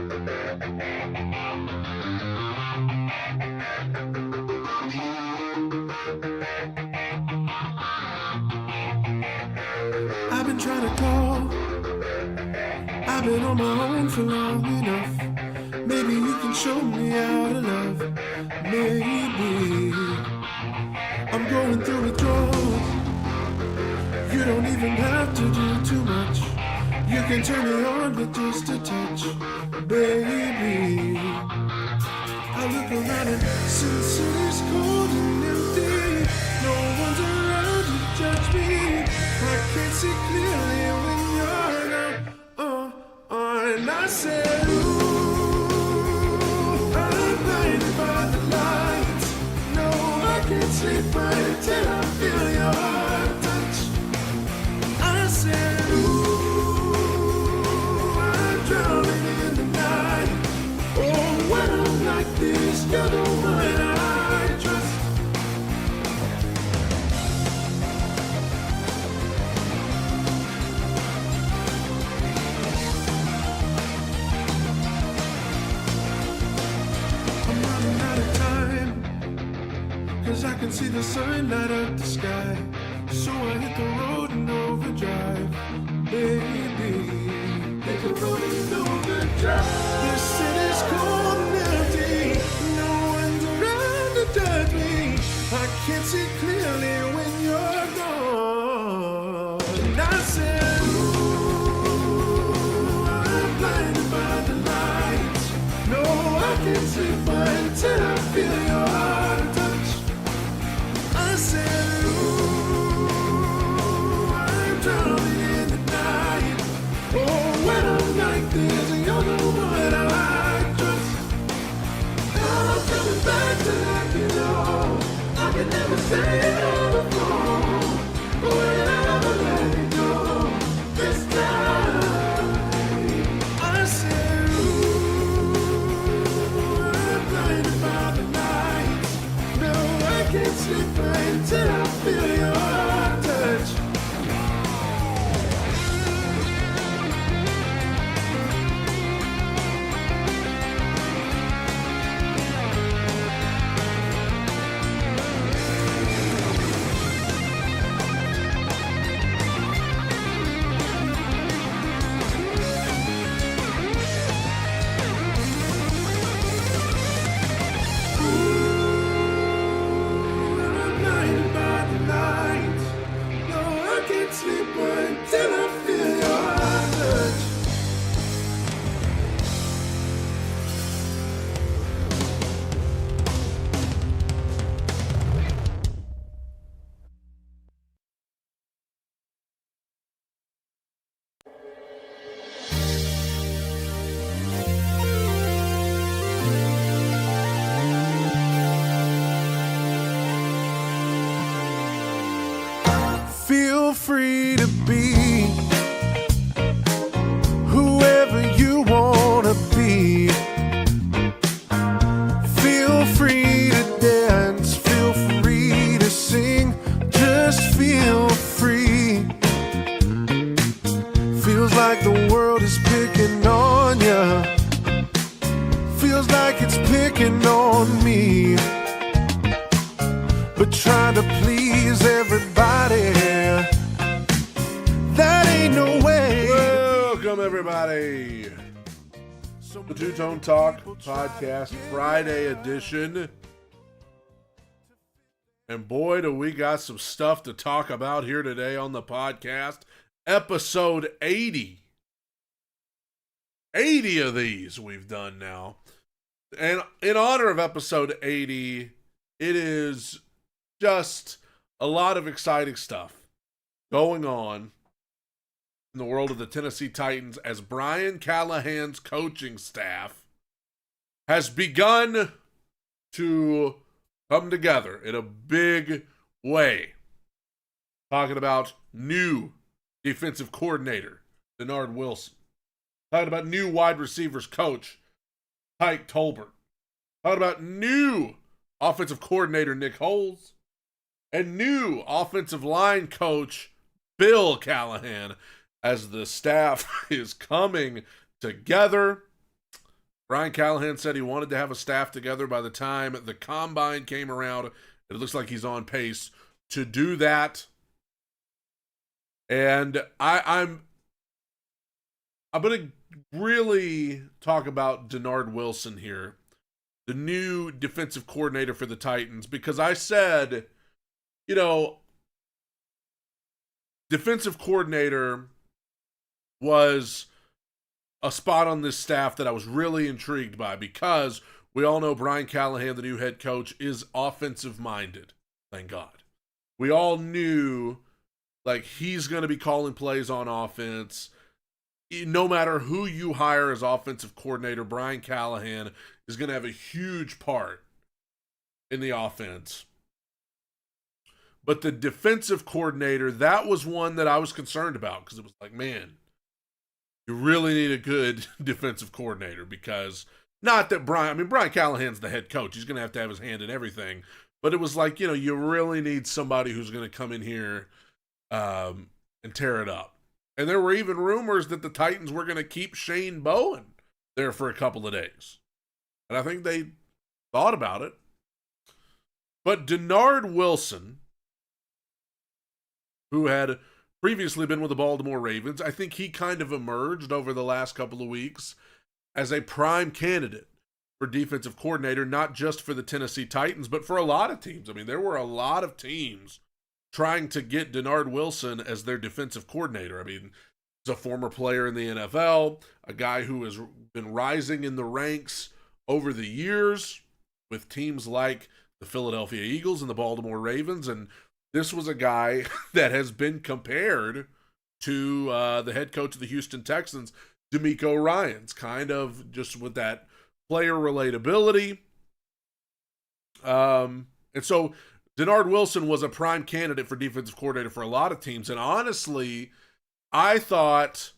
I've been trying to call. I've been on my own for long enough. Maybe you can show me how to love. Maybe I'm going through withdrawals. You don't even have to do too much. You can turn me on with just a touch, baby. I look around and since it is cold and empty, no one's around to judge me. I can't see clearly when you're gone. And I said, ooh, I'm blinded by the lights. No, I can't sleep right until I feel your touch. I said, ooh, I'm drowning in the night. Oh, when I'm like this, you're the one I trust. I'm running out of time, 'cause I can see the sun light up the sky. So I hit the road in overdrive, baby. Hit the road in overdrive. The city's cold and empty. No one's around to judge me. I can't see clearly when you're gone. And I said, ooh, I'm blinded by the lights. No, I can't sleep until I feel your touch. I said, ooh, I'm drowning in the night. Oh, when I'm like this, you're the one I trust. I'm coming back to let you know I can never say it on the phone. But whenever I let it go, this time I said, ooh, I'm blinded by the lights. No, I can't sleep until I feel your touch. I'm blinded by the lights. No, I can't sleep until I feel your touch. Feel free to be whoever you wanna be. Feel free to dance, feel free to sing, just feel free. Feels like the world is picking on ya. Feels like it's picking on me. But trying to please everybody, that ain't no way. Welcome, everybody. The Two-Tone Talk Podcast Friday edition. And boy, do we got some stuff to talk about here today on the podcast. Episode 80. 80 of these we've done now. And in honor of episode 80, it is just a lot of exciting stuff going on in the world of the Tennessee Titans as Brian Callahan's coaching staff has begun to come together in a big way. Talking about new defensive coordinator, Dennard Wilson. Talking about new wide receivers coach, Tyke Tolbert. Talking about new offensive coordinator, Nick Holtz. And new offensive line coach, Bill Callahan, as the staff is coming together. Brian Callahan said he wanted to have a staff together by the time the combine came around. It looks like he's on pace to do that. And I'm going to really talk about Dennard Wilson here, the new defensive coordinator for the Titans, because I said, defensive coordinator was a spot on this staff that I was really intrigued by, because we all know Brian Callahan, the new head coach, is offensive minded. Thank God. We all knew he's going to be calling plays on offense. No matter who you hire as offensive coordinator, Brian Callahan is going to have a huge part in the offense. But the defensive coordinator, that was one that I was concerned about, because it was like, man, you really need a good defensive coordinator, because not that Brian Callahan's the head coach. He's going to have his hand in everything. But it was like, you really need somebody who's going to come in here and tear it up. And there were even rumors that the Titans were going to keep Shane Bowen there for a couple of days. And I think they thought about it. But Dennard Wilson, who had previously been with the Baltimore Ravens, I think he kind of emerged over the last couple of weeks as a prime candidate for defensive coordinator, not just for the Tennessee Titans, but for a lot of teams. I mean, there were a lot of teams trying to get Dennard Wilson as their defensive coordinator. I mean, he's a former player in the NFL, a guy who has been rising in the ranks over the years with teams like the Philadelphia Eagles and the Baltimore Ravens. And this was a guy that has been compared to the head coach of the Houston Texans, DeMeco Ryans, kind of just with that player relatability. And so Dennard Wilson was a prime candidate for defensive coordinator for a lot of teams. And honestly, I thought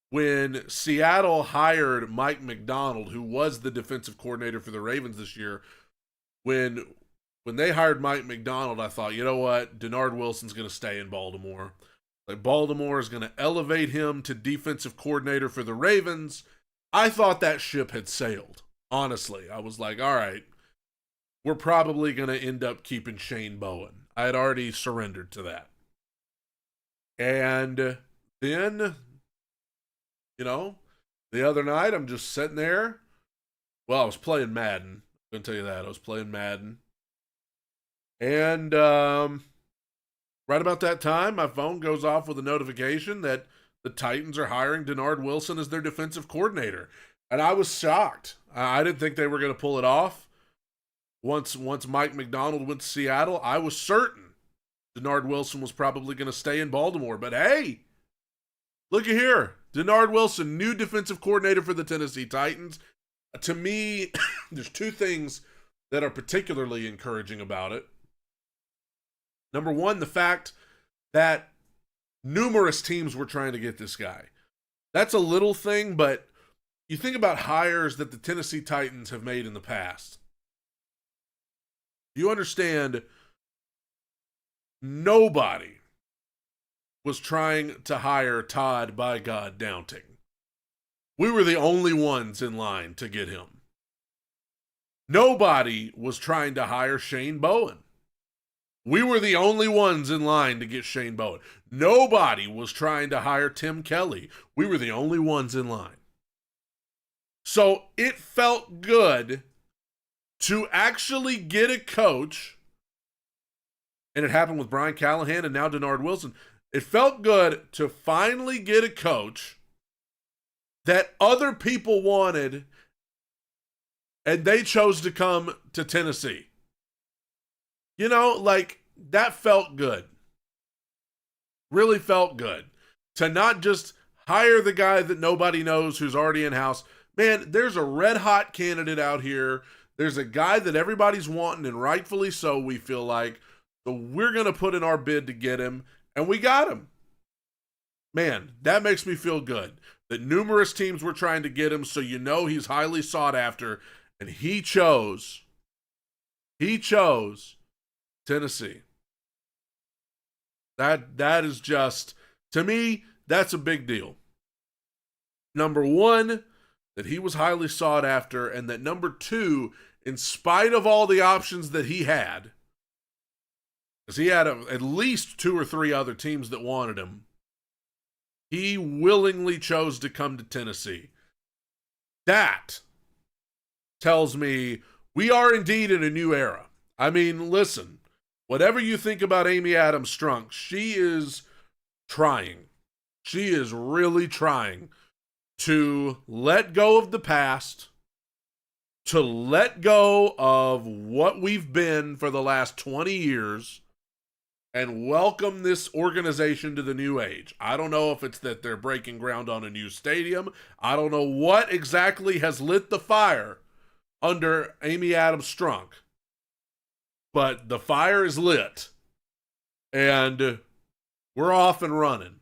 when Seattle hired Mike Macdonald, who was the defensive coordinator for the Ravens this year, when they hired Mike Macdonald, I thought, you know what, Dennard Wilson's going to stay in Baltimore. Baltimore is going to elevate him to defensive coordinator for the Ravens. I thought that ship had sailed. Honestly, I was like, all right, we're probably going to end up keeping Shane Bowen. I had already surrendered to that. And then, the other night, I'm just sitting there. Well, I was playing Madden. I'm going to tell you that. I was playing Madden. And right about that time, my phone goes off with a notification that the Titans are hiring Dennard Wilson as their defensive coordinator. And I was shocked. I didn't think they were going to pull it off. Once Mike Macdonald went to Seattle, I was certain Dennard Wilson was probably going to stay in Baltimore. But hey, look at here. Dennard Wilson, new defensive coordinator for the Tennessee Titans. To me, there's two things that are particularly encouraging about it. Number one, the fact that numerous teams were trying to get this guy. That's a little thing, but you think about hires that the Tennessee Titans have made in the past. You understand, nobody was trying to hire Todd by God Downting. We were the only ones in line to get him. Nobody was trying to hire Shane Bowen. We were the only ones in line to get Shane Bowen. Nobody was trying to hire Tim Kelly. We were the only ones in line. So it felt good to actually get a coach, and it happened with Brian Callahan and now Dennard Wilson. It felt good to finally get a coach that other people wanted, and they chose to come to Tennessee. That felt good. Really felt good. To not just hire the guy that nobody knows who's already in-house. Man, there's a red-hot candidate out here. There's a guy that everybody's wanting, and rightfully so, we feel like. So we're going to put in our bid to get him, and we got him. Man, that makes me feel good. That numerous teams were trying to get him, so he's highly sought after, and he chose Tennessee. That is just, to me, that's a big deal. Number one, that he was highly sought after, and that number two, in spite of all the options that he had, because he had at least 2 or 3 other teams that wanted him, he willingly chose to come to Tennessee. That tells me we are indeed in a new era. I mean, listen, whatever you think about Amy Adams Strunk, she is trying. She is really trying to let go of the past, to let go of what we've been for the last 20 years, and welcome this organization to the new age. I don't know if it's that they're breaking ground on a new stadium. I don't know what exactly has lit the fire under Amy Adams Strunk, but the fire is lit, and we're off and running.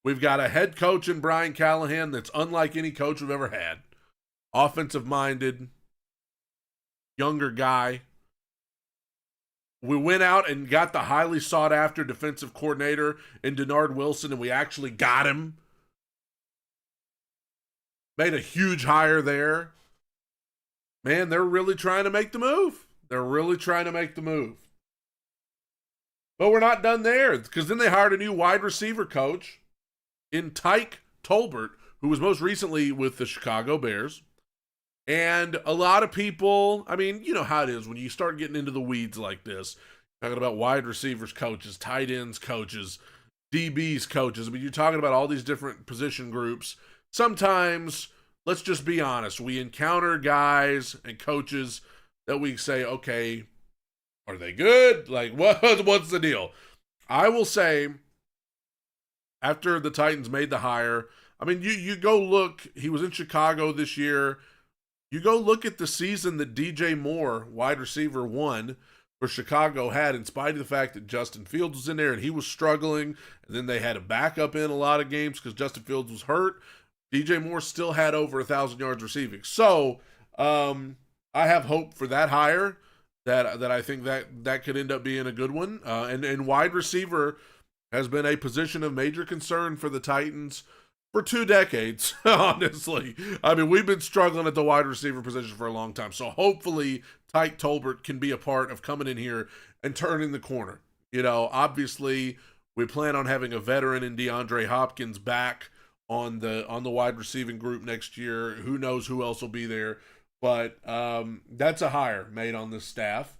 We've got a head coach in Brian Callahan that's unlike any coach we've ever had. Offensive-minded, younger guy. We went out and got the highly sought-after defensive coordinator in Dennard Wilson, and we actually got him. Made a huge hire there. Man, they're really trying to make the move. They're really trying to make the move. But we're not done there, because then they hired a new wide receiver coach in Tyke Tolbert, who was most recently with the Chicago Bears. And a lot of people, I mean, you know how it is when you start getting into the weeds like this, talking about wide receivers coaches, tight ends coaches, DBs coaches. I mean, you're talking about all these different position groups. Sometimes, let's just be honest, we encounter guys and coaches that we say, okay, are they good? Like, what's the deal? I will say, after the Titans made the hire, I mean, you go look, he was in Chicago this year. You go look at the season that DJ Moore, wide receiver 1 for Chicago, had, in spite of the fact that Justin Fields was in there and he was struggling, and then they had a backup in a lot of games because Justin Fields was hurt. DJ Moore still had over 1,000 yards receiving. So, I have hope for that hire, that I think that could end up being a good one. And wide receiver has been a position of major concern for the Titans for 2 decades, honestly. I mean, we've been struggling at the wide receiver position for a long time. So hopefully Tyke Tolbert can be a part of coming in here and turning the corner. You know, obviously we plan on having a veteran in DeAndre Hopkins back on the wide receiving group next year. Who knows who else will be there. But that's a hire made on this staff.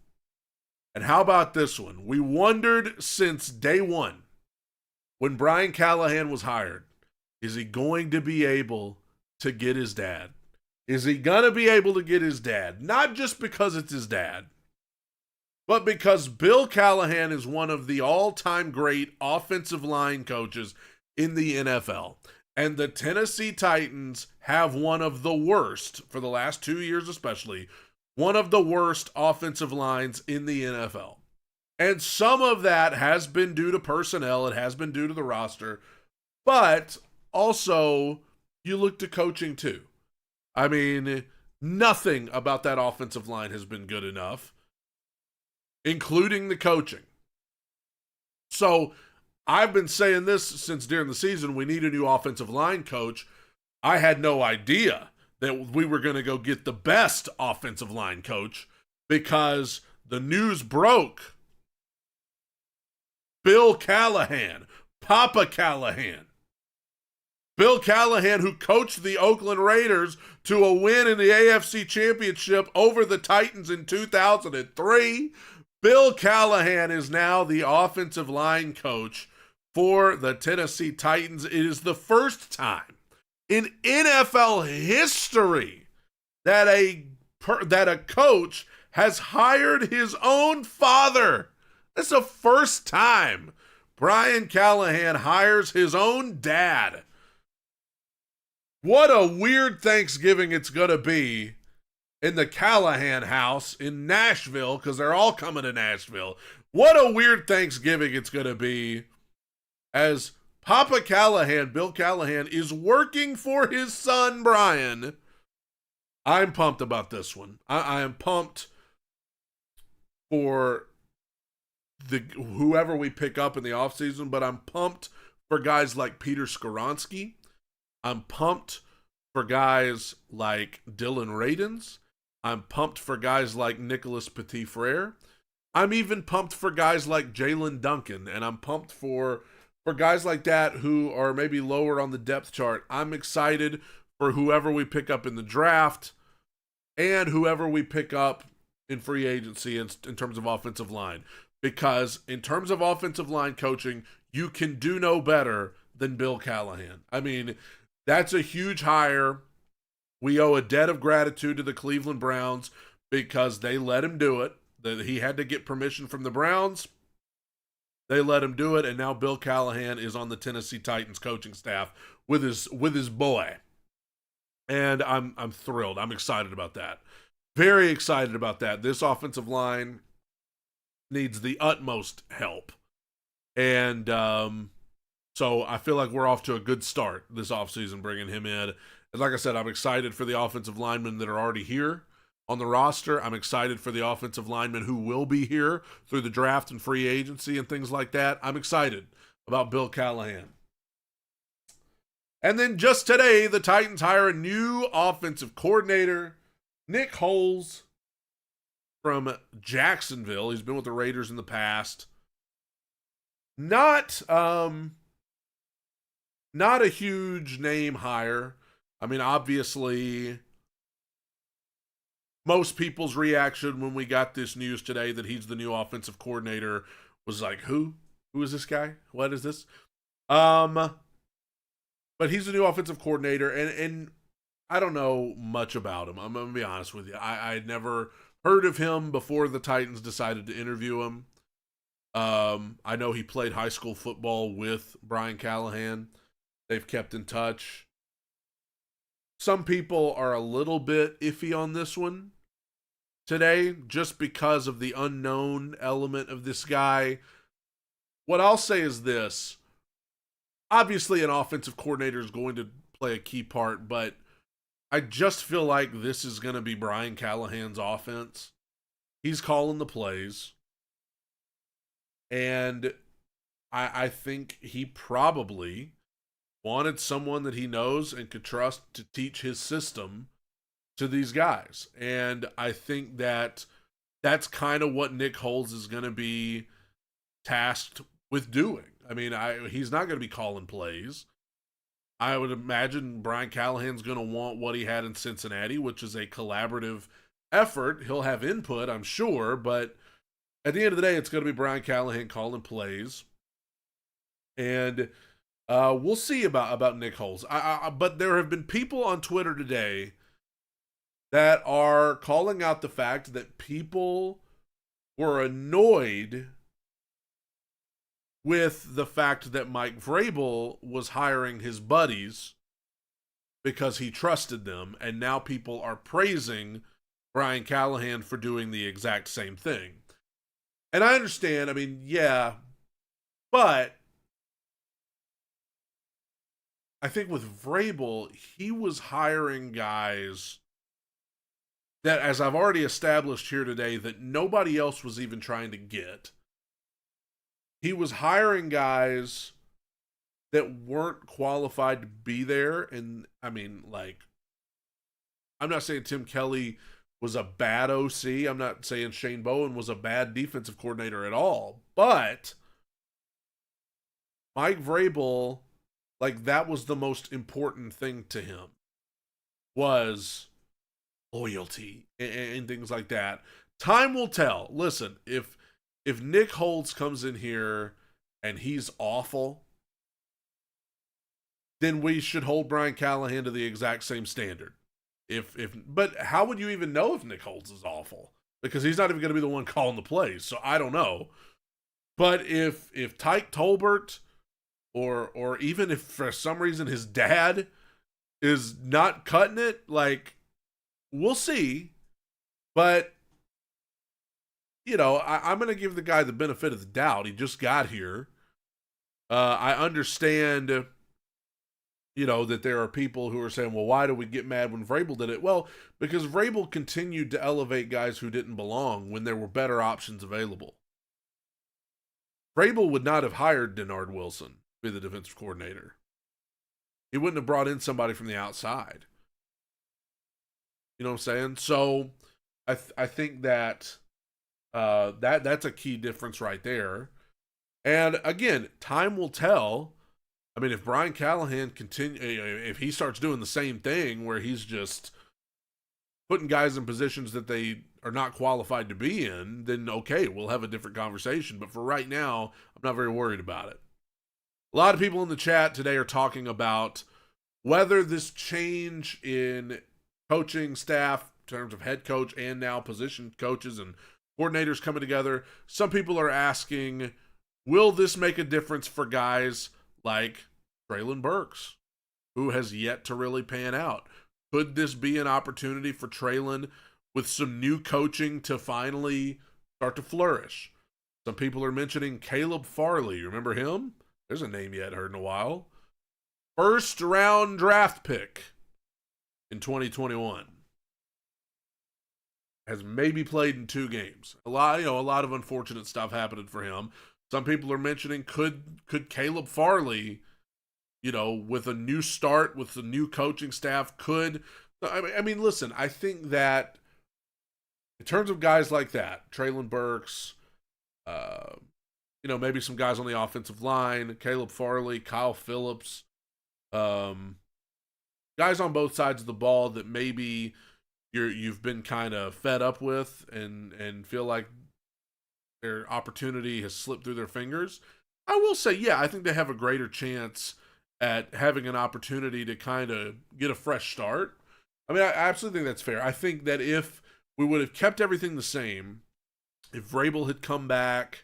And how about this one? We wondered since day one, when Brian Callahan was hired, is he going to be able to get his dad? Is he going to be able to get his dad? Not just because it's his dad, but because Bill Callahan is one of the all-time great offensive line coaches in the NFL. And the Tennessee Titans have one of the worst, for the last 2 years especially, one of the worst offensive lines in the NFL. And some of that has been due to personnel. It has been due to the roster. But also, you look to coaching too. I mean, nothing about that offensive line has been good enough, including the coaching. So, I've been saying this since during the season, we need a new offensive line coach. I had no idea that we were going to go get the best offensive line coach, because the news broke. Bill Callahan, Papa Callahan. Bill Callahan, who coached the Oakland Raiders to a win in the AFC Championship over the Titans in 2003. Bill Callahan is now the offensive line coach for the Tennessee Titans. It is the first time in NFL history that a coach has hired his own father. It's the first time Brian Callahan hires his own dad. What a weird Thanksgiving it's going to be in the Callahan house in Nashville, because they're all coming to Nashville. What a weird Thanksgiving it's going to be as Papa Callahan, Bill Callahan, is working for his son, Brian. I'm pumped about this one. I am pumped for whoever we pick up in the offseason, but I'm pumped for guys like Peter Skoronski. I'm pumped for guys like Dylan Radins. I'm pumped for guys like Nicholas Petit-Frere. I'm even pumped for guys like Jalen Duncan, and I'm pumped for guys like that who are maybe lower on the depth chart. I'm excited for whoever we pick up in the draft and whoever we pick up in free agency in terms of offensive line. Because in terms of offensive line coaching, you can do no better than Bill Callahan. I mean, that's a huge hire. We owe a debt of gratitude to the Cleveland Browns because they let him do it. That he had to get permission from the Browns. They let him do it, and now Bill Callahan is on the Tennessee Titans coaching staff with his boy. And I'm thrilled. I'm excited about that. Very excited about that. This offensive line needs the utmost help. And so I feel like we're off to a good start this offseason bringing him in. And like I said, I'm excited for the offensive linemen that are already here on the roster. I'm excited for the offensive linemen who will be here through the draft and free agency and things like that. I'm excited about Bill Callahan. And then just today, the Titans hire a new offensive coordinator, Nick Holtz from Jacksonville. He's been with the Raiders in the past. Not a huge name hire. I mean, obviously, most people's reaction when we got this news today that he's the new offensive coordinator was like, who? Who is this guy? What is this? But he's the new offensive coordinator, and I don't know much about him. I'm going to be honest with you. I had never heard of him before the Titans decided to interview him. I know he played high school football with Brian Callahan. They've kept in touch. Some people are a little bit iffy on this one today just because of the unknown element of this guy. What I'll say is this. Obviously, an offensive coordinator is going to play a key part, but I just feel like this is going to be Brian Callahan's offense. He's calling the plays. And I think he probably wanted someone that he knows and could trust to teach his system to these guys. And I think that that's kind of what Nick Holtz is going to be tasked with doing. I mean, he's not going to be calling plays. I would imagine Brian Callahan's going to want what he had in Cincinnati, which is a collaborative effort. He'll have input, I'm sure, but at the end of the day, it's going to be Brian Callahan calling plays. And we'll see about Nick Holtz. But there have been people on Twitter today that are calling out the fact that people were annoyed with the fact that Mike Vrabel was hiring his buddies because he trusted them, and now people are praising Brian Callahan for doing the exact same thing. And I understand, I mean, yeah, but I think with Vrabel, he was hiring guys that, as I've already established here today, that nobody else was even trying to get. He was hiring guys that weren't qualified to be there. And I mean, like, I'm not saying Tim Kelly was a bad OC. I'm not saying Shane Bowen was a bad defensive coordinator at all. But Mike Vrabel, like, that was the most important thing to him, was loyalty and things like that. Time will tell. Listen, if Nick Holtz comes in here and he's awful, then we should hold Brian Callahan to the exact same standard. But how would you even know if Nick Holtz is awful? Because he's not even going to be the one calling the plays, so I don't know. But if Tyke Tolbert or even if for some reason his dad is not cutting it, like, we'll see. But you know, I'm going to give the guy the benefit of the doubt. He just got here. I understand, you know, that there are people who are saying, well, why do we get mad when Vrabel did it? Well, because Vrabel continued to elevate guys who didn't belong when there were better options available. Vrabel would not have hired Dennard Wilson to be the defensive coordinator. He wouldn't have brought in somebody from the outside. You know what I'm saying? So I think that that's a key difference right there. And again, time will tell. I mean, if Brian Callahan if he starts doing the same thing where he's just putting guys in positions that they are not qualified to be in, then okay, we'll have a different conversation. But for right now, I'm not very worried about it. A lot of people in the chat today are talking about whether this change in coaching staff in terms of head coach and now position coaches and coordinators coming together, some people are asking, will this make a difference for guys like Treylon Burks, who has yet to really pan out? Could this be an opportunity for Treylon with some new coaching to finally start to flourish? Some people are mentioning Caleb Farley. You remember him? There's a name you hadn't heard in a while. First round draft pick in 2021. Has maybe played in 2 games. A lot of unfortunate stuff happening for him. Some people are mentioning could Caleb Farley, with a new start, with the new coaching staff, I mean, listen, I think that in terms of guys like that, Treylon Burks, maybe some guys on the offensive line, Caleb Farley, Kyle Phillips, guys on both sides of the ball that maybe you've been kind of fed up with and feel like their opportunity has slipped through their fingers. I will say, yeah, I think they have a greater chance at having an opportunity to kind of get a fresh start. I mean, I absolutely think that's fair. I think that if we would have kept everything the same, if Vrabel had come back,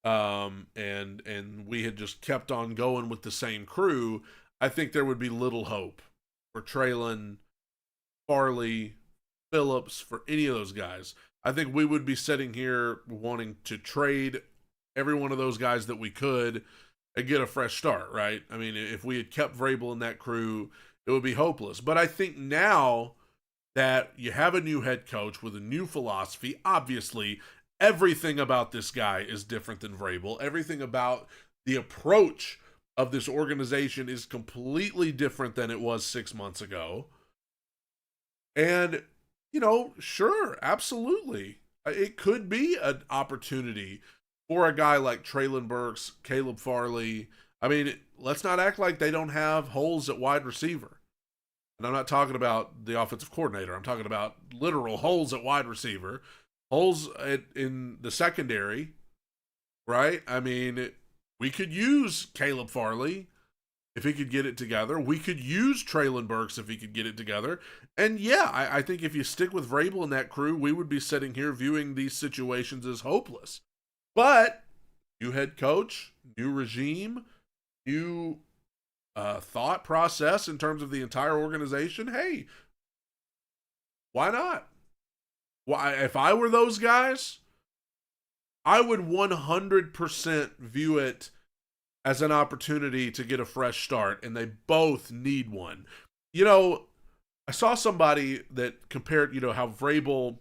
and we had just kept on going with the same crew, I think there would be little hope for Treylon, Farley, Phillips, for any of those guys. I think we would be sitting here wanting to trade every one of those guys that we could and get a fresh start, right? I mean, if we had kept Vrabel in that crew, it would be hopeless. But I think now that you have a new head coach with a new philosophy, obviously everything about this guy is different than Vrabel. Everything about the approach of this organization is completely different than it was 6 months ago. And, sure, absolutely. It could be an opportunity for a guy like Treylon Burks, Caleb Farley. I mean, let's not act like they don't have holes at wide receiver. And I'm not talking about the offensive coordinator. I'm talking about literal holes at wide receiver. Holes in the secondary, right? I mean, we could use Caleb Farley if he could get it together. We could use Treylon Burks if he could get it together. And yeah, I think if you stick with Vrabel and that crew, we would be sitting here viewing these situations as hopeless. But new head coach, new regime, new thought process in terms of the entire organization. Hey, why not? Why, if I were those guys, I would 100% view it as an opportunity to get a fresh start, and they both need one. I saw somebody that compared, how Vrabel,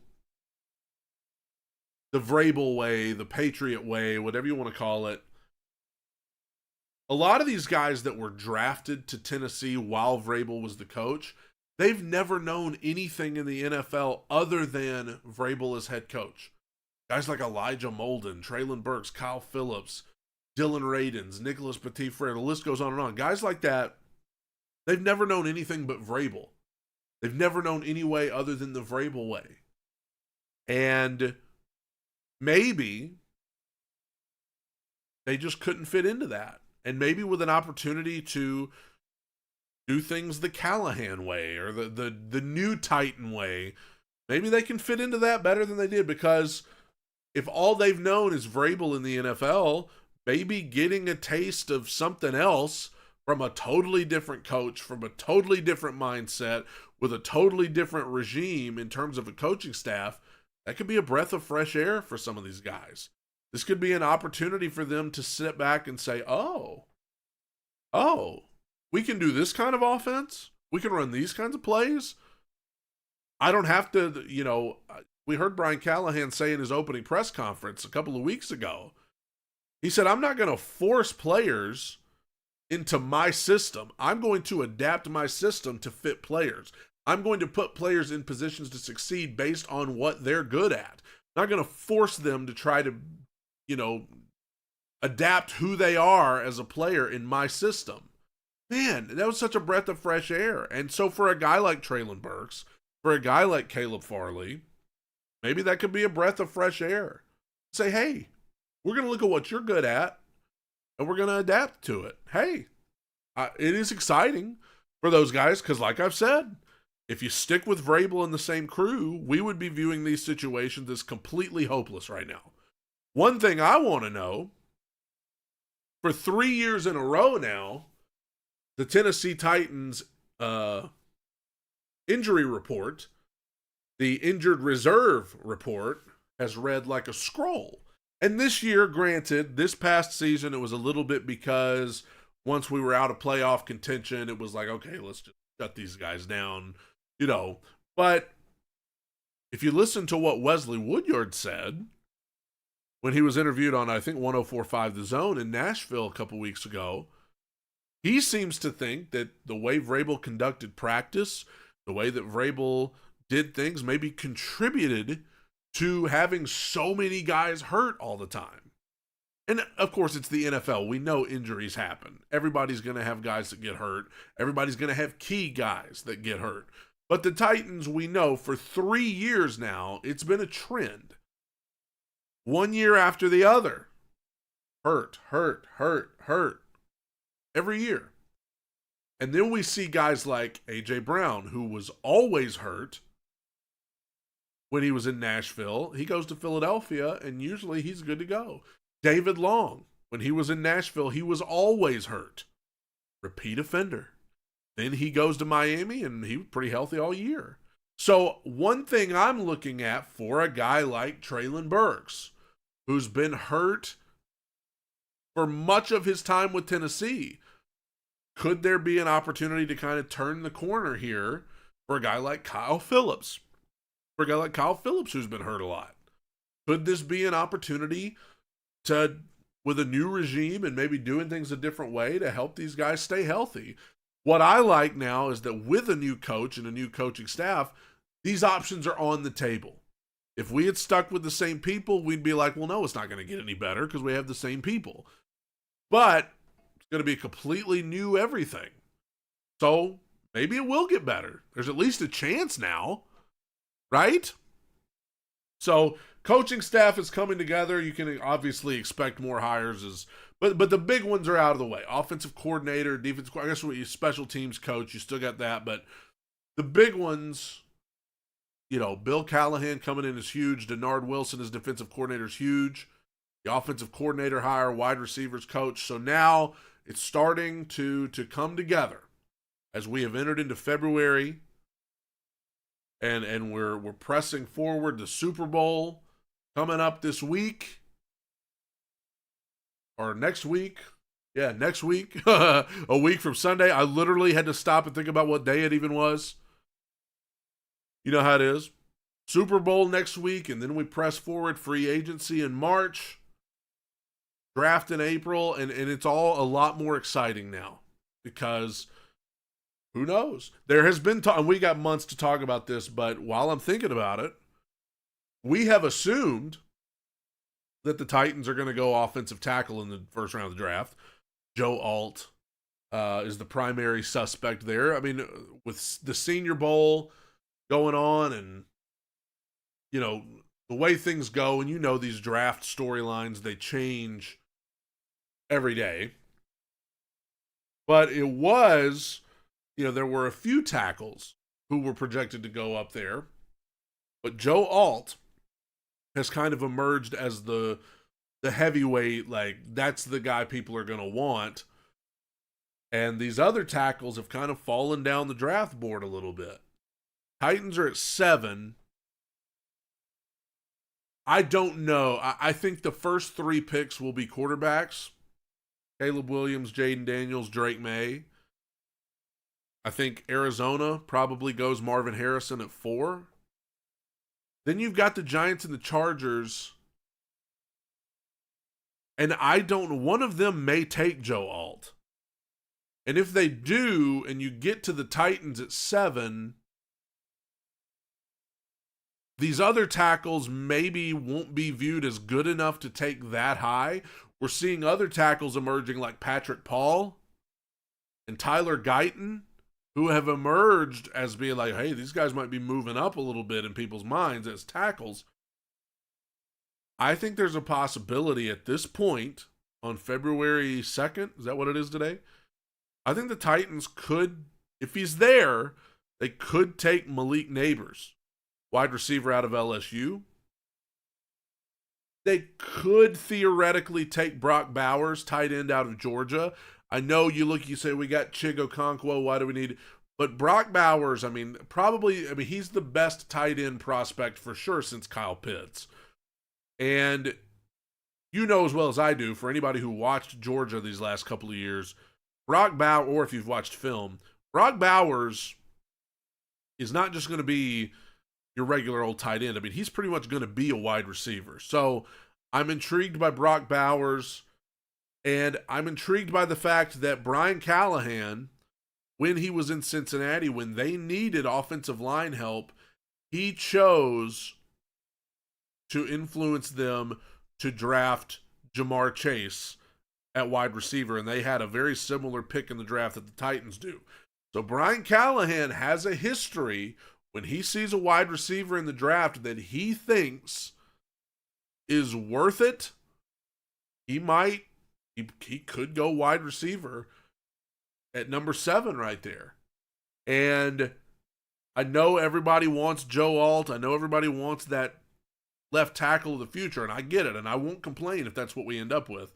the Vrabel way, the Patriot way, whatever you want to call it, a lot of these guys that were drafted to Tennessee while Vrabel was the coach, they've never known anything in the NFL other than Vrabel as head coach. Guys like Elijah Molden, Treylon Burks, Kyle Phillips, Dylan Radins, Nicholas Petit-Frere, the list goes on and on. Guys like that, they've never known anything but Vrabel. They've never known any way other than the Vrabel way. And maybe they just couldn't fit into that. And maybe with an opportunity to do things the Callahan way or the new Titan way, maybe they can fit into that better than they did. Because if all they've known is Vrabel in the NFL, maybe getting a taste of something else from a totally different coach, from a totally different mindset, with a totally different regime in terms of a coaching staff, that could be a breath of fresh air for some of these guys. This could be an opportunity for them to sit back and say, oh, we can do this kind of offense. We can run these kinds of plays. I don't have to, we heard Brian Callahan say in his opening press conference a couple of weeks ago, he said, I'm not going to force players into my system. I'm going to adapt my system to fit players. I'm going to put players in positions to succeed based on what they're good at. I'm not going to force them to try to, adapt who they are as a player in my system. Man, that was such a breath of fresh air. And so for a guy like Treylon Burks, for a guy like Caleb Farley, maybe that could be a breath of fresh air. Say, hey, we're going to look at what you're good at, and we're going to adapt to it. Hey, it is exciting for those guys because, like I've said, if you stick with Vrabel and the same crew, we would be viewing these situations as completely hopeless right now. One thing I want to know, for 3 years in a row now, the Tennessee Titans injury report, the injured reserve report, has read like a scroll. And this year, granted, this past season, it was a little bit because once we were out of playoff contention, it was like, okay, let's just shut these guys down, But if you listen to what Wesley Woodyard said when he was interviewed on, I think, 104.5 The Zone in Nashville a couple weeks ago, he seems to think that the way Vrabel conducted practice, the way that Vrabel did things, maybe contributed to having so many guys hurt all the time. And of course, it's the NFL. We know injuries happen. Everybody's going to have guys that get hurt. Everybody's going to have key guys that get hurt. But the Titans, we know for 3 years now, it's been a trend. 1 year after the other. Hurt. Every year. And then we see guys like A.J. Brown, who was always hurt when he was in Nashville. He goes to Philadelphia, and usually he's good to go. David Long, when he was in Nashville, he was always hurt. Repeat offender. Then he goes to Miami, and he was pretty healthy all year. So one thing I'm looking at for a guy like Treylon Burks, who's been hurt for much of his time with Tennessee, could there be an opportunity to kind of turn the corner here for a guy like Kyle Phillips? For a guy like Kyle Phillips, who's been hurt a lot. Could this be an opportunity to, with a new regime and maybe doing things a different way, to help these guys stay healthy? What I like now is that with a new coach and a new coaching staff, these options are on the table. If we had stuck with the same people, we'd be like, well, no, it's not going to get any better because we have the same people. But it's going to be completely new everything. So maybe it will get better. There's at least a chance now. Right? So coaching staff is coming together. You can obviously expect more hires, but the big ones are out of the way. Offensive coordinator, defensive coordinator, I guess what you special teams coach, you still got that, but the big ones, Bill Callahan coming in is huge. Dennard Wilson as defensive coordinator is huge. The offensive coordinator hire, wide receivers coach. So now it's starting to come together as we have entered into February. And we're pressing forward. The Super Bowl coming up this week. Or next week. Yeah, next week. A week from Sunday. I literally had to stop and think about what day it even was. You know how it is. Super Bowl next week, and then we press forward free agency in March. Draft in April, and it's all a lot more exciting now. Because who knows? There has been and we got months to talk about this, but while I'm thinking about it, we have assumed that the Titans are going to go offensive tackle in the first round of the draft. Joe Alt is the primary suspect there. I mean, with the Senior Bowl going on and, the way things go, and these draft storylines, they change every day. But it was... there were a few tackles who were projected to go up there, but Joe Alt has kind of emerged as the heavyweight, like that's the guy people are going to want. And these other tackles have kind of fallen down the draft board a little bit. Titans are at 7. I don't know. I think the first 3 picks will be quarterbacks. Caleb Williams, Jaden Daniels, Drake May. I think Arizona probably goes Marvin Harrison at 4. Then you've got the Giants and the Chargers. And one of them may take Joe Alt. And if they do, and you get to the Titans at 7, These other tackles maybe won't be viewed as good enough to take that high. We're seeing other tackles emerging like Patrick Paul and Tyler Guyton, who have emerged as being like, hey, these guys might be moving up a little bit in people's minds as tackles. I think there's a possibility at this point on February 2nd, is that what it is today? I think the Titans could, if he's there, they could take Malik Neighbors, wide receiver out of LSU. They could theoretically take Brock Bowers, tight end out of Georgia. I know you say we got Chigo Okonkwo, why do we need... But Brock Bowers, he's the best tight end prospect for sure since Kyle Pitts. And you know as well as I do, for anybody who watched Georgia these last couple of years, Brock Bowers, or if you've watched film, Brock Bowers is not just going to be your regular old tight end. He's pretty much going to be a wide receiver. So I'm intrigued by Brock Bowers, and I'm intrigued by the fact that Brian Callahan, when he was in Cincinnati, when they needed offensive line help, he chose to influence them to draft Jamar Chase at wide receiver, and they had a very similar pick in the draft that the Titans do. So Brian Callahan has a history when he sees a wide receiver in the draft that he thinks is worth it, he could go wide receiver at number 7 right there. And I know everybody wants Joe Alt. I know everybody wants that left tackle of the future, and I get it, and I won't complain if that's what we end up with.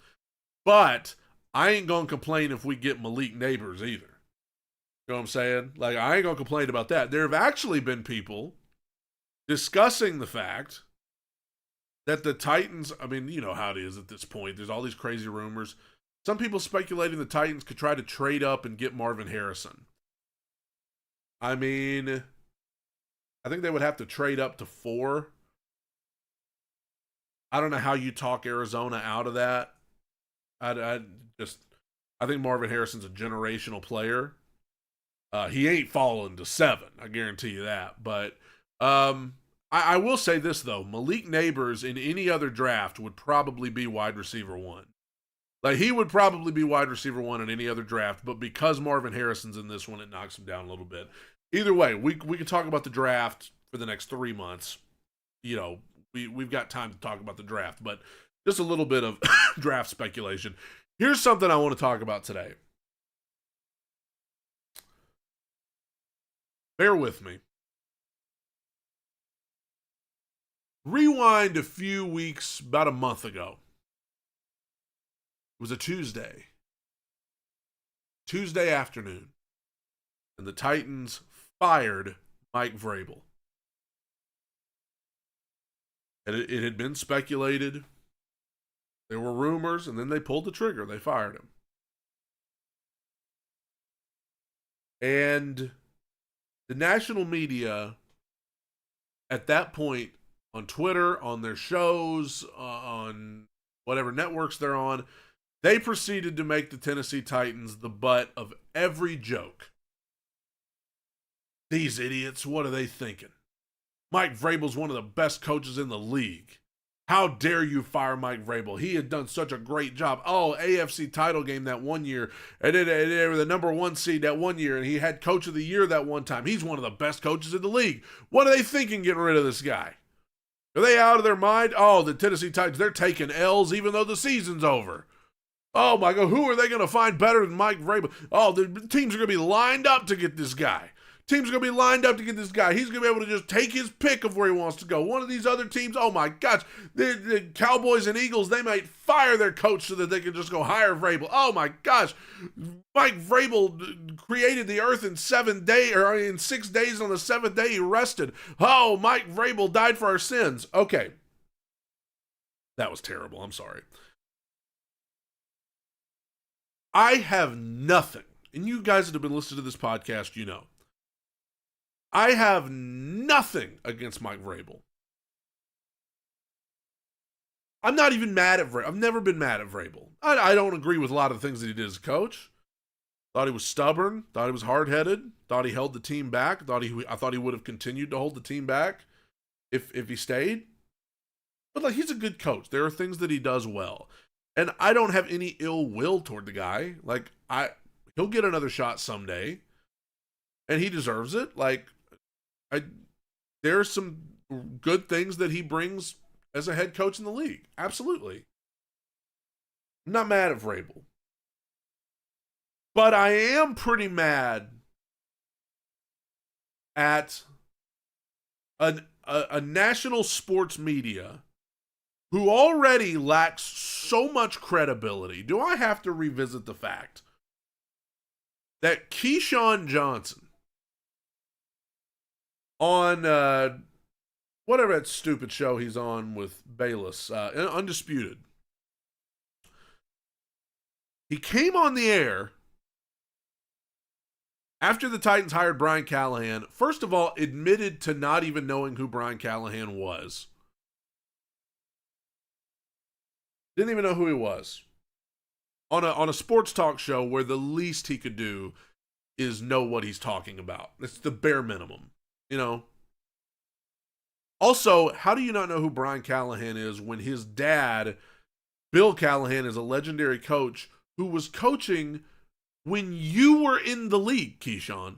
But I ain't going to complain if we get Malik Neighbors either. You know what I'm saying? I ain't going to complain about that. There have actually been people discussing the fact that the Titans, you know how it is at this point. There's all these crazy rumors. Some people speculating the Titans could try to trade up and get Marvin Harrison. I think they would have to trade up to 4. I don't know how you talk Arizona out of that. I think Marvin Harrison's a generational player. He ain't falling to 7, I guarantee you that. But I will say this, though. Malik Neighbors in any other draft would probably be wide receiver 1. He would probably be wide receiver 1 in any other draft, but because Marvin Harrison's in this one, it knocks him down a little bit. Either way, we can talk about the draft for the next 3 months. We've got time to talk about the draft, but just a little bit of draft speculation. Here's something I want to talk about today. Bear with me. Rewind a few weeks, about a month ago. It was a Tuesday afternoon, and the Titans fired Mike Vrabel. And it had been speculated. There were rumors, and then they pulled the trigger. They fired him. And the national media, at that point, on Twitter, on their shows, on whatever networks they're on, they proceeded to make the Tennessee Titans the butt of every joke. These idiots, what are they thinking? Mike Vrabel's one of the best coaches in the league. How dare you fire Mike Vrabel? He had done such a great job. Oh, AFC title game that one year. And they were the number 1 seed that one year. And he had coach of the year that one time. He's one of the best coaches in the league. What are they thinking getting rid of this guy? Are they out of their mind? Oh, the Tennessee Titans, they're taking L's even though the season's over. Oh, my God, who are they going to find better than Mike Vrabel? Oh, the teams are going to be lined up to get this guy. Teams are going to be lined up to get this guy. He's going to be able to just take his pick of where he wants to go. One of these other teams, oh my gosh, the Cowboys and Eagles, they might fire their coach so that they can just go hire Vrabel. Oh my gosh, Mike Vrabel created the earth in 7 days, or in 6 days. On the 7th day he rested. Oh, Mike Vrabel died for our sins. Okay, that was terrible. I'm sorry. I have nothing, and you guys that have been listening to this podcast, you know, I have nothing against Mike Vrabel. I'm not even mad at Vrabel. I've never been mad at Vrabel. I don't agree with a lot of the things that he did as a coach. Thought he was stubborn. Thought he was hard-headed. Thought he held the team back. I thought he would have continued to hold the team back. if he stayed. But like, he's a good coach. There are things that he does well. And I don't have any ill will toward the guy. Like, he'll get another shot someday. And he deserves it. Like, there's some good things that he brings as a head coach in the league. Absolutely. I'm not mad at Vrabel. But I am pretty mad at a national sports media who already lacks so much credibility. Do I have to revisit the fact that Keyshawn Johnson on whatever that stupid show he's on with Bayless, Undisputed, he came on the air after the Titans hired Brian Callahan, first of all, admitted to not even knowing who Brian Callahan was. Didn't even know who he was. On a sports talk show where the least he could do is know what he's talking about. It's the bare minimum, you know. Also, how do you not know who Brian Callahan is when his dad, Bill Callahan, is a legendary coach who was coaching when you were in the league, Keyshawn?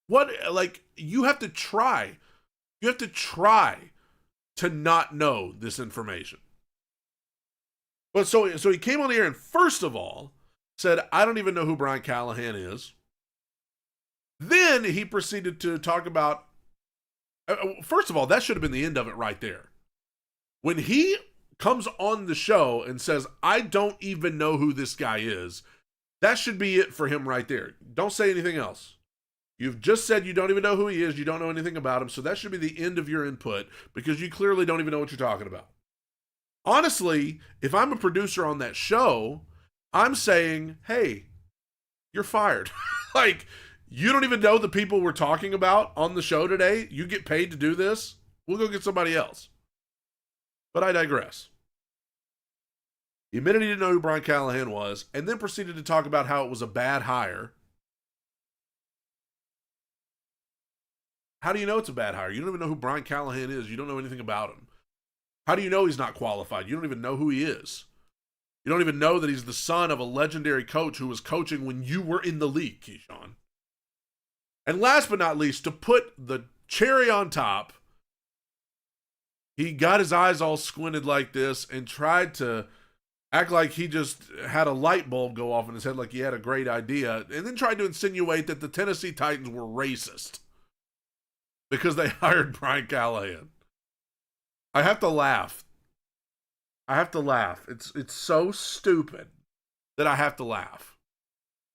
What, like, you have to try. You have to try to not know this information. But so he came on the air and first of all said, I don't even know who Brian Callahan is. Then he proceeded to talk about, first of all, that should have been the end of it right there. When he comes on the show and says, I don't even know who this guy is, that should be it for him right there. Don't say anything else. You've just said you don't even know who he is. You don't know anything about him. So that should be the end of your input because you clearly don't even know what you're talking about. Honestly, if I'm a producer on that show, I'm saying, hey, you're fired. Like, you don't even know the people we're talking about on the show today. You get paid to do this. We'll go get somebody else. But I digress. He admitted he didn't know who Brian Callahan was and then proceeded to talk about how it was a bad hire. How do you know it's a bad hire? You don't even know who Brian Callahan is. You don't know anything about him. How do you know he's not qualified? You don't even know who he is. You don't even know that he's the son of a legendary coach who was coaching when you were in the league, Keyshawn. And last but not least, to put the cherry on top, he got his eyes all squinted like this and tried to act like he just had a light bulb go off in his head like he had a great idea, and then tried to insinuate that the Tennessee Titans were racist because they hired Brian Callahan. I have to laugh. It's so stupid that I have to laugh.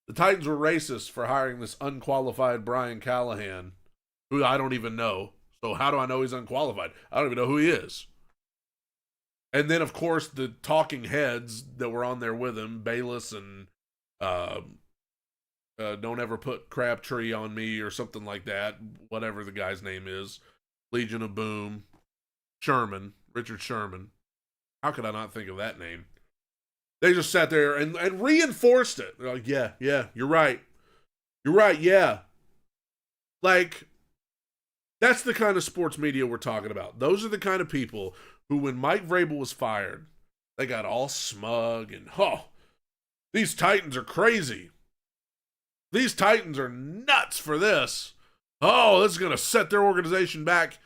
The Titans were racist for hiring this unqualified Brian Callahan, who I don't even know. So how do I know he's unqualified? I don't even know who he is. And then, of course, the talking heads that were on there with him, Bayless and Don't Ever Put Crabtree on Me or something like that, whatever the guy's name is, Legion of Boom, Richard Sherman. How could I not think of that name? They just sat there and reinforced it. They're like, yeah, you're right. You're right, yeah. Like, that's the kind of sports media we're talking about. Those are the kind of people who, when Mike Vrabel was fired, they got all smug and, these Titans are crazy. These Titans are nuts for this. This is going to set their organization back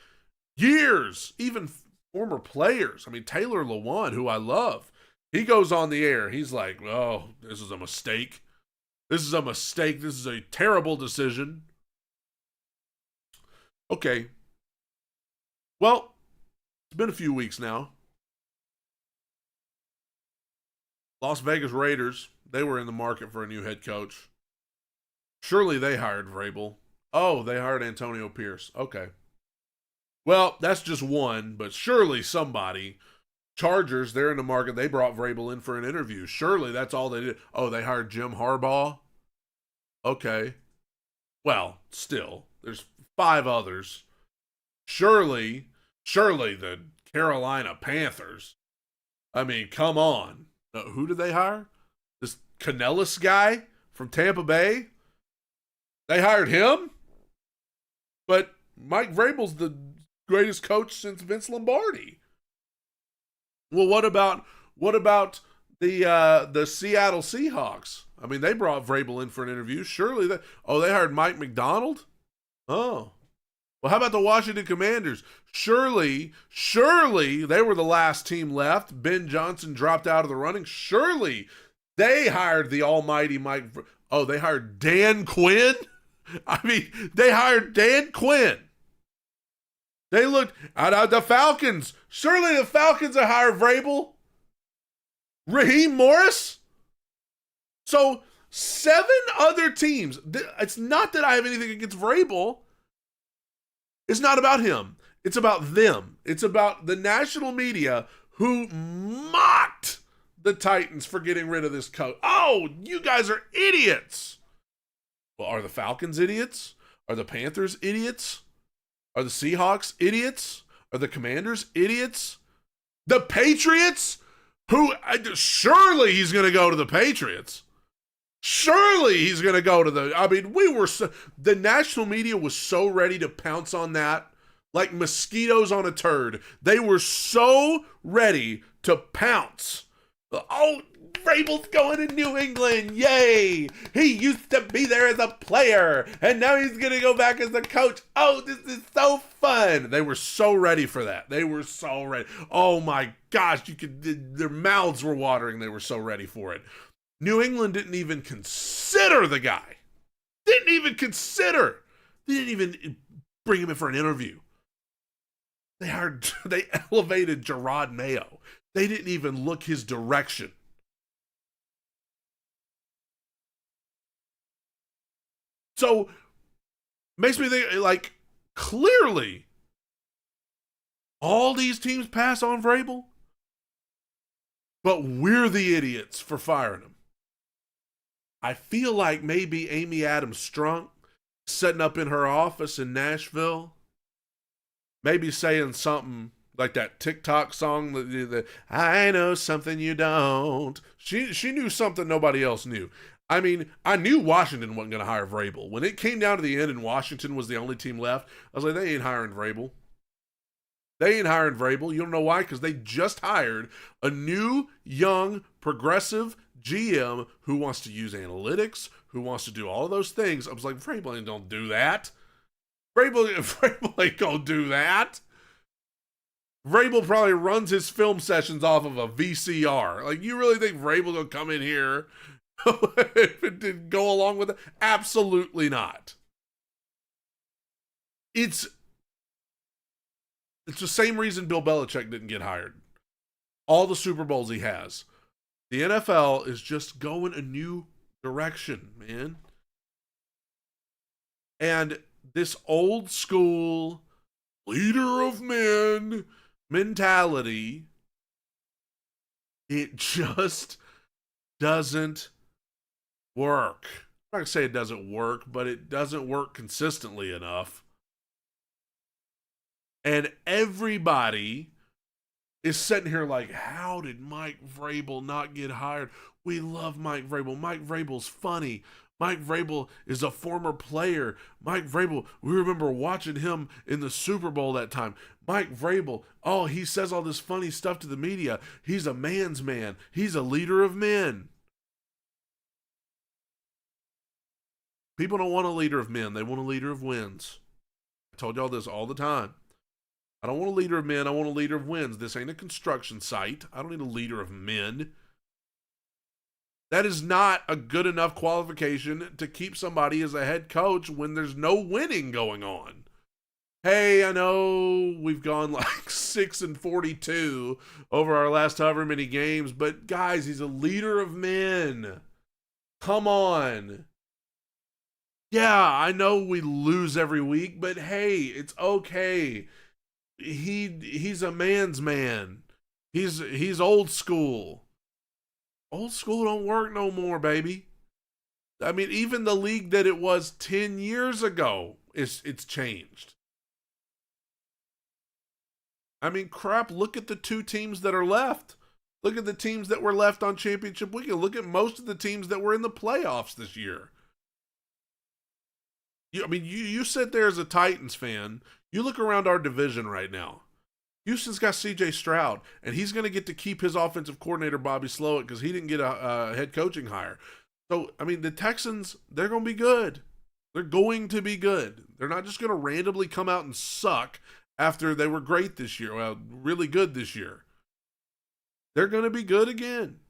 years. Even former players. I mean, Taylor Lewan, who I love, he goes on the air. He's like, this is a mistake. This is a mistake. This is a terrible decision. Okay. Well, it's been a few weeks now. Las Vegas Raiders, they were in the market for a new head coach. Surely they hired Vrabel. Oh, they hired Antonio Pierce. Okay. Well, that's just one, but surely somebody. Chargers, they're in the market. They brought Vrabel in for an interview. Surely that's all they did. Oh, they hired Jim Harbaugh? Okay. Well, still, there's 5 others. Surely the Carolina Panthers. I mean, come on. Who did they hire? This Canellis guy from Tampa Bay? They hired him? But Mike Vrabel's the greatest coach since Vince Lombardi. Well, what about the Seattle Seahawks? I mean, they brought Vrabel in for an interview. Surely they hired Mike McDonald? Oh. Well, how about the Washington Commanders? Surely they were the last team left. Ben Johnson dropped out of the running. Surely they hired the almighty Mike. They hired Dan Quinn? I mean, they hired Dan Quinn. They looked at the Falcons. Surely the Falcons have hired Vrabel. Raheem Morris? So 7 other teams. It's not that I have anything against Vrabel. It's not about him. It's about them. It's about the national media who mocked the Titans for getting rid of this coach. Oh, you guys are idiots. Well, are the Falcons idiots? Are the Panthers idiots? Are the Seahawks idiots? Are the Commanders idiots? The Patriots? Surely he's going to go to the Patriots. Surely he's going to go to the national media was so ready to pounce on that like mosquitoes on a turd. They were so ready to pounce. Oh, Vrabel's going to New England. Yay. He used to be there as a player and now he's going to go back as a coach. Oh, this is so fun. They were so ready for that. They were so ready. Oh my gosh, their mouths were watering. They were so ready for it. New England didn't even consider the guy. Didn't even bring him in for an interview. They elevated Gerard Mayo. They didn't even look his direction. So, makes me think, like, clearly, all these teams pass on Vrabel, but we're the idiots for firing him. I feel like maybe Amy Adams Strunk sitting up in her office in Nashville, maybe saying something like that TikTok song, the I know something you don't. She knew something nobody else knew. I mean, I knew Washington wasn't going to hire Vrabel. When it came down to the end and Washington was the only team left, I was like, they ain't hiring Vrabel. They ain't hiring Vrabel. You don't know why? Because they just hired a new, young, progressive GM who wants to use analytics, who wants to do all of those things. I was like, Vrabel ain't don't do that. Vrabel ain't gonna do that. Vrabel probably runs his film sessions off of a VCR. Like, you really think Vrabel gonna come in here and go along with it? Absolutely not. It's the same reason Bill Belichick didn't get hired. All the Super Bowls he has. The NFL is just going a new direction, man. And this old school leader of men mentality, it just doesn't work. I'm not going to say it doesn't work, but it doesn't work consistently enough. And everybody is sitting here like, how did Mike Vrabel not get hired? We love Mike Vrabel. Mike Vrabel's funny. Mike Vrabel is a former player. Mike Vrabel, we remember watching him in the Super Bowl that time. Mike Vrabel, oh, he says all this funny stuff to the media. He's a man's man. He's a leader of men. People don't want a leader of men. They want a leader of wins. I told y'all this all the time. I don't want a leader of men. I want a leader of wins. This ain't a construction site. I don't need a leader of men. That is not a good enough qualification to keep somebody as a head coach when there's no winning going on. Hey, I know we've gone like 6-42 over our last however many games, but guys, he's a leader of men. Come on. Yeah, I know we lose every week, but hey, it's okay. He's a man's man. He's old school. Old school don't work no more, baby. I mean, even the league that it was 10 years ago, it's changed. I mean, crap, look at the 2 teams that are left. Look at the teams that were left on championship weekend. Look at most of the teams that were in the playoffs this year. You sit there as a Titans fan. You look around our division right now. Houston's got C.J. Stroud, and he's going to get to keep his offensive coordinator, Bobby Slowick, because he didn't get a head coaching hire. So, the Texans, they're going to be good. They're going to be good. They're not just going to randomly come out and suck after they were great this year. Well, really good this year. They're going to be good again.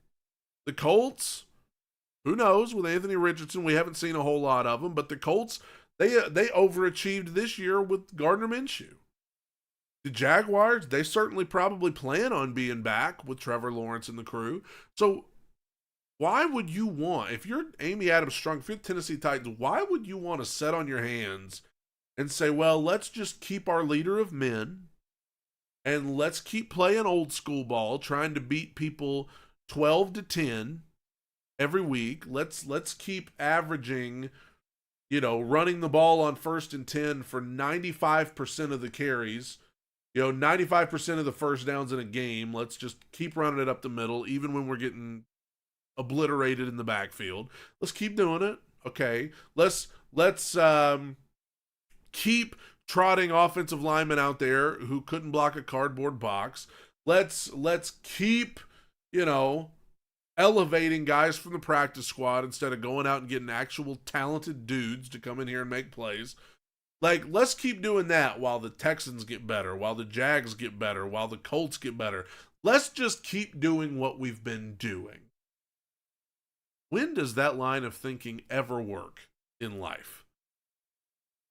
The Colts, who knows? With Anthony Richardson, we haven't seen a whole lot of them, but the Colts, they overachieved this year with Gardner Minshew. The Jaguars, they certainly probably plan on being back with Trevor Lawrence and the crew. So why would you want, if you're Amy Adams Strunk, if you're Tennessee Titans, why would you want to sit on your hands and say, well, let's just keep our leader of men and let's keep playing old school ball, trying to beat people 12-10 every week. Let's keep averaging, running the ball on 1st and 10 for 95% of the carries. 95% of the first downs in a game. Let's just keep running it up the middle, even when we're getting obliterated in the backfield. Let's keep doing it. Okay. Let's keep trotting offensive linemen out there who couldn't block a cardboard box. Let's keep, elevating guys from the practice squad instead of going out and getting actual talented dudes to come in here and make plays. Let's keep doing that while the Texans get better, while the Jags get better, while the Colts get better. Let's just keep doing what we've been doing. When does that line of thinking ever work in life?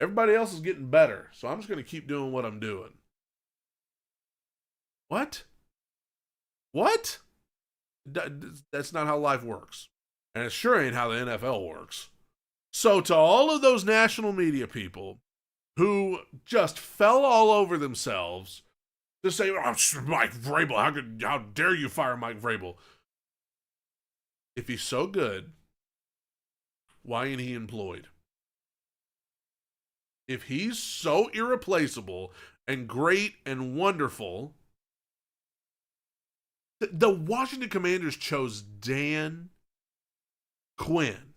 Everybody else is getting better, so I'm just going to keep doing what I'm doing. What? That's not how life works. And it sure ain't how the NFL works. So to all of those national media people who just fell all over themselves to say, Mike Vrabel, how dare you fire Mike Vrabel? If he's so good, why ain't he employed? If he's so irreplaceable and great and wonderful, the Washington Commanders chose Dan Quinn.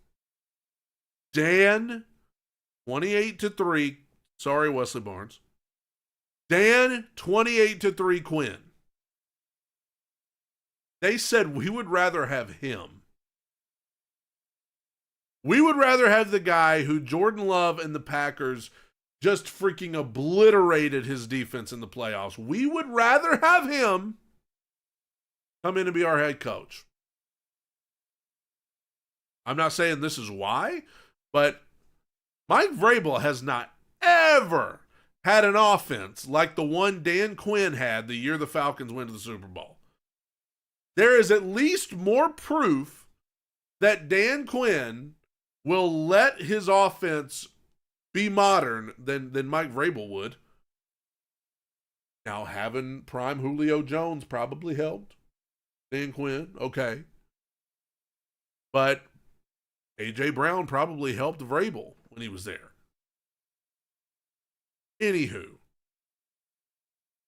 Dan, 28-3. Sorry, Wesley Barnes. Dan, 28-3 Quinn. They said we would rather have him. We would rather have the guy who Jordan Love and the Packers just freaking obliterated his defense in the playoffs. We would rather have him come in and be our head coach. I'm not saying this is why, but Mike Vrabel has not ever had an offense like the one Dan Quinn had the year the Falcons went to the Super Bowl. There is at least more proof that Dan Quinn will let his offense be modern than Mike Vrabel would. Now, having prime Julio Jones probably helped Dan Quinn, okay. But A.J. Brown probably helped Vrabel when he was there. Anywho,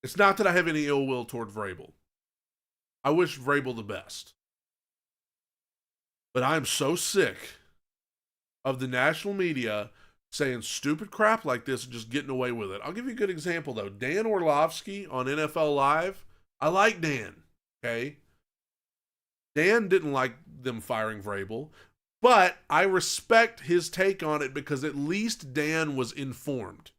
it's not that I have any ill will toward Vrabel. I wish Vrabel the best. But I'm so sick of the national media saying stupid crap like this and just getting away with it. I'll give you a good example, though. Dan Orlovsky on NFL Live. I like Dan, okay? Dan didn't like them firing Vrabel, but I respect his take on it because at least Dan was informed.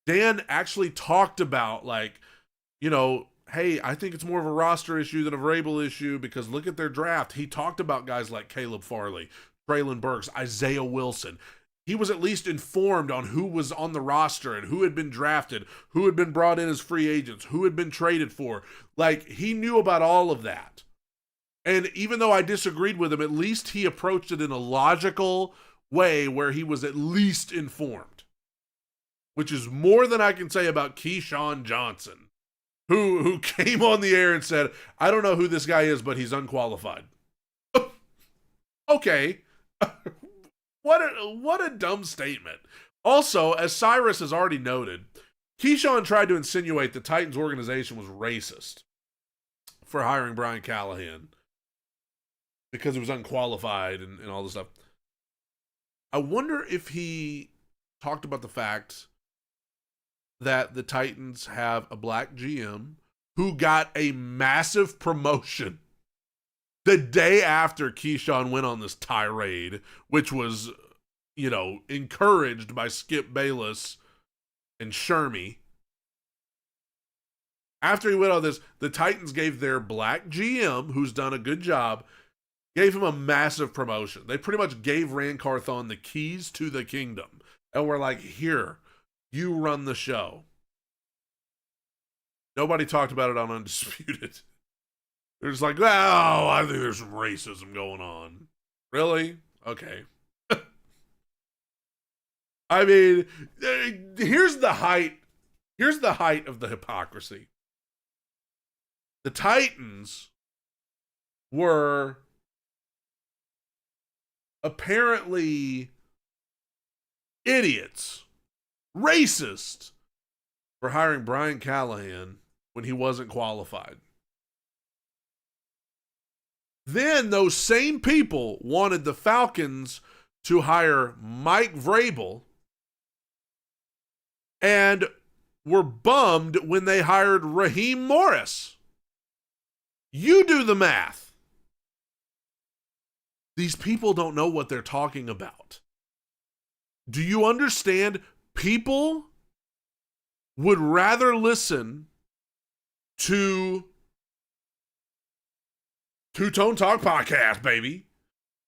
Dan actually talked about, hey, I think it's more of a roster issue than a Vrabel issue because look at their draft. He talked about guys like Caleb Farley, Traylon Burks, Isaiah Wilson. He was at least informed on who was on the roster and who had been drafted, who had been brought in as free agents, who had been traded for. He knew about all of that. And even though I disagreed with him, at least he approached it in a logical way where he was at least informed. Which is more than I can say about Keyshawn Johnson, who came on the air and said, I don't know who this guy is, but he's unqualified. Okay. What a dumb statement. Also, as Cyrus has already noted, Keyshawn tried to insinuate the Titans organization was racist for hiring Brian Callahan because he was unqualified and all this stuff. I wonder if he talked about the fact that the Titans have a black GM who got a massive promotion the day after Keyshawn went on this tirade, which was, encouraged by Skip Bayless and Shermy. After he went on this, the Titans gave their black GM, who's done a good job, gave him a massive promotion. They pretty much gave Rand Carthon the keys to the kingdom. And we're like, here, you run the show. Nobody talked about it on Undisputed. They're just like, oh, I think there's some racism going on. Really? Okay. I mean, here's the height of the hypocrisy. The Titans were apparently idiots, racist, for hiring Brian Callahan when he wasn't qualified. Then those same people wanted the Falcons to hire Mike Vrabel and were bummed when they hired Raheem Morris. You do the math. These people don't know what they're talking about. Do you understand? People would rather listen to Two Tone Talk Podcast, baby.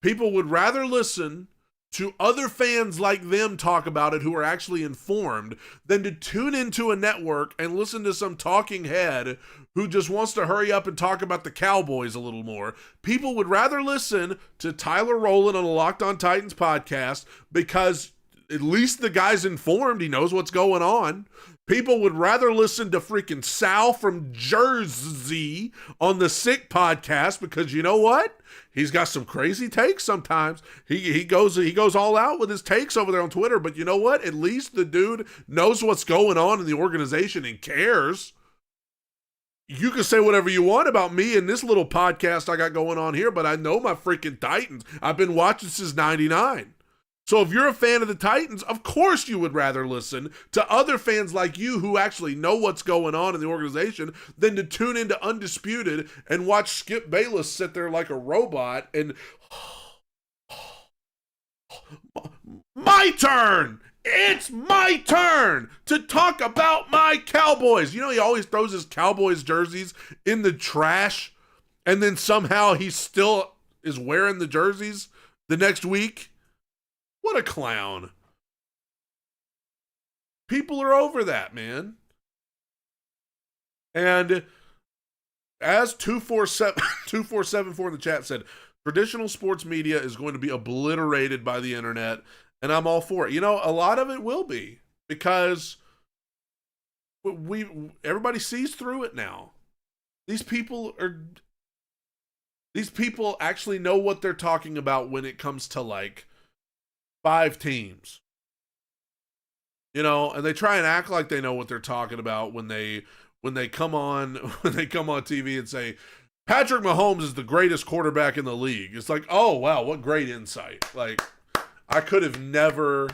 People would rather listen to other fans like them talk about it who are actually informed than to tune into a network and listen to some talking head who just wants to hurry up and talk about the Cowboys a little more. People would rather listen to Tyler Rowland on the Locked On Titans podcast because at least the guy's informed. He knows what's going on. People would rather listen to freaking Sal from Jersey on the Sick podcast because you know what? He's got some crazy takes sometimes. He goes all out with his takes over there on Twitter, but you know what? At least the dude knows what's going on in the organization and cares. You can say whatever you want about me and this little podcast I got going on here, but I know my freaking Titans. I've been watching since 99. So if you're a fan of the Titans, of course you would rather listen to other fans like you who actually know what's going on in the organization than to tune into Undisputed and watch Skip Bayless sit there like a robot and my turn! It's my turn to talk about my Cowboys. You know, he always throws his Cowboys jerseys in the trash and then somehow he still is wearing the jerseys the next week. What a clown. People are over that, man. And as 2474 in the chat said, traditional sports media is going to be obliterated by the internet, and I'm all for it. You know, a lot of it will be because everybody sees through it now. These people actually know what they're talking about when it comes to like 5 teams, you know, and they try and act like they know what they're talking about when they come on TV and say Patrick Mahomes is the greatest quarterback in the league. It's like, oh wow, what great insight! Like, I could have never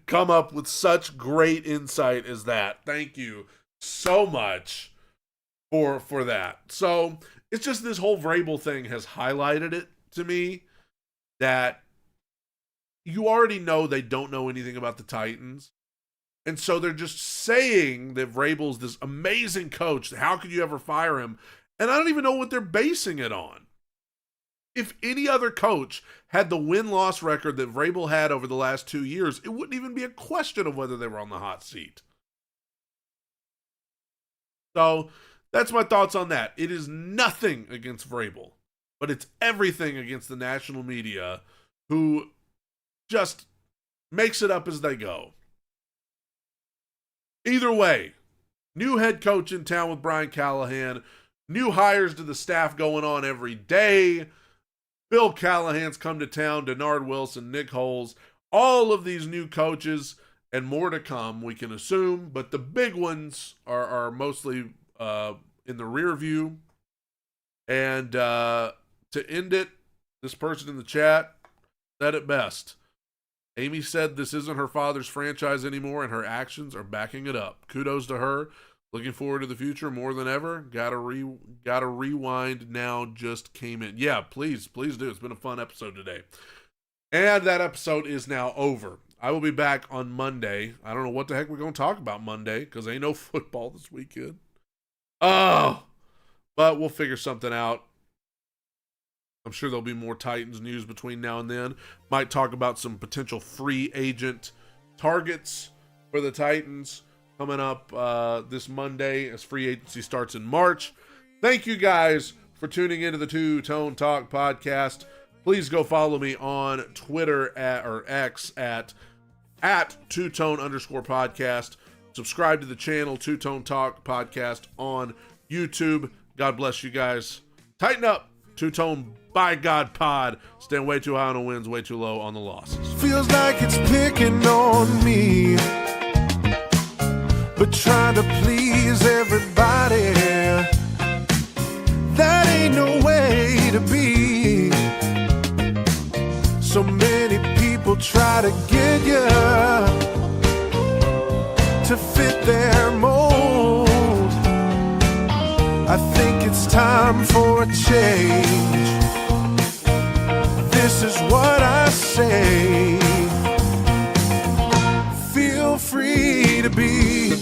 come up with such great insight as that. Thank you so much for that. So it's just this whole Vrabel thing has highlighted it to me that you already know they don't know anything about the Titans. And so they're just saying that Vrabel's this amazing coach. How could you ever fire him? And I don't even know what they're basing it on. If any other coach had the win-loss record that Vrabel had over the last 2 years, it wouldn't even be a question of whether they were on the hot seat. So that's my thoughts on that. It is nothing against Vrabel, but it's everything against the national media who just makes it up as they go. Either way, new head coach in town with Brian Callahan, new hires to the staff going on every day. Bill Callahan's come to town, Dennard Wilson, Nick Holes, all of these new coaches and more to come, we can assume, but the big ones are mostly in the rear view. And to end it, this person in the chat said it best. Amy said this isn't her father's franchise anymore, and her actions are backing it up. Kudos to her. Looking forward to the future more than ever. Gotta rewind now. Just came in. Yeah, please do. It's been a fun episode today. And that episode is now over. I will be back on Monday. I don't know what the heck we're going to talk about Monday because ain't no football this weekend. Oh, but we'll figure something out. I'm sure there'll be more Titans news between now and then. Might talk about some potential free agent targets for the Titans coming up this Monday as free agency starts in March. Thank you guys for tuning into the Two Tone Talk podcast. Please go follow me on Twitter or X at @2tone_podcast. Subscribe to the channel Two Tone Talk podcast on YouTube. God bless you guys. Tighten up. Two Tone by God pod. Stand way too high on the wins, way too low on the losses. Feels like it's picking on me, but trying to please everybody, that ain't no way to be. So many people try to get you to fit their mold. I think it's time for a change. This is what I say. Feel free to be